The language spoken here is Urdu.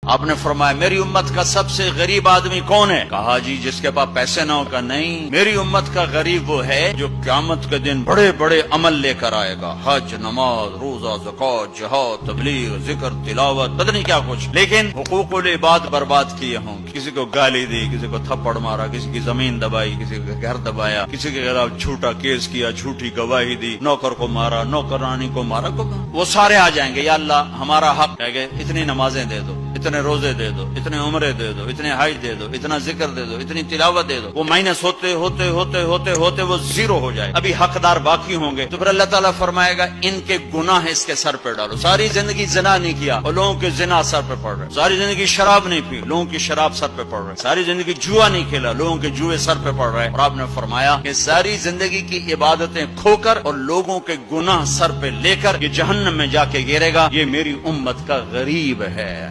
آپ نے فرمایا میری امت کا سب سے غریب آدمی کون ہے؟ کہا جی جس کے پاس پیسے نہ ہو. کا نہیں، میری امت کا غریب وہ ہے جو قیامت کے دن بڑے بڑے عمل لے کر آئے گا، حج، نماز، روزہ، زکوٰۃ، جہاد، تبلیغ، ذکر، تلاوت، پتہ نہیں کیا کچھ، لیکن حقوق العباد برباد کیے ہوں. کسی کو گالی دی، کسی کو تھپڑ مارا، کسی کی زمین دبائی، کسی کا گھر دبایا، کسی کے خلاف جھوٹا کیس کیا، جھوٹی گواہی دی، نوکر کو مارا، نوکرانی کو مارا. وہ سارے آ جائیں گے، یا اللہ ہمارا حق ہے کہ اتنی نمازیں دے دو، اتنے روزے دے دو، اتنے عمرے دے دو، اتنے حج دے دو، اتنا ذکر دے دو، اتنی تلاوت دے دو. وہ مائنس ہوتے ہوتے ہوتے ہوتے ہوتے وہ زیرو ہو جائے. ابھی حقدار باقی ہوں گے تو پھر اللہ تعالیٰ فرمائے گا ان کے گناہ اس کے سر پہ ڈالو. ساری زندگی زنا نہیں کیا اور لوگوں کے زنا سر پہ پڑ رہے، ساری زندگی شراب نہیں پی، لوگوں کی شراب سر پہ پڑ رہے، ساری زندگی جوا نہیں کھیلا، لوگوں کے جوئے سر پہ پڑ رہے. اور آپ نے فرمایا کہ ساری زندگی کی عبادتیں کھو کر اور لوگوں کے گناہ سر پہ لے کر یہ جہنم میں جا کے گرے گا. یہ میری امت کا غریب ہے.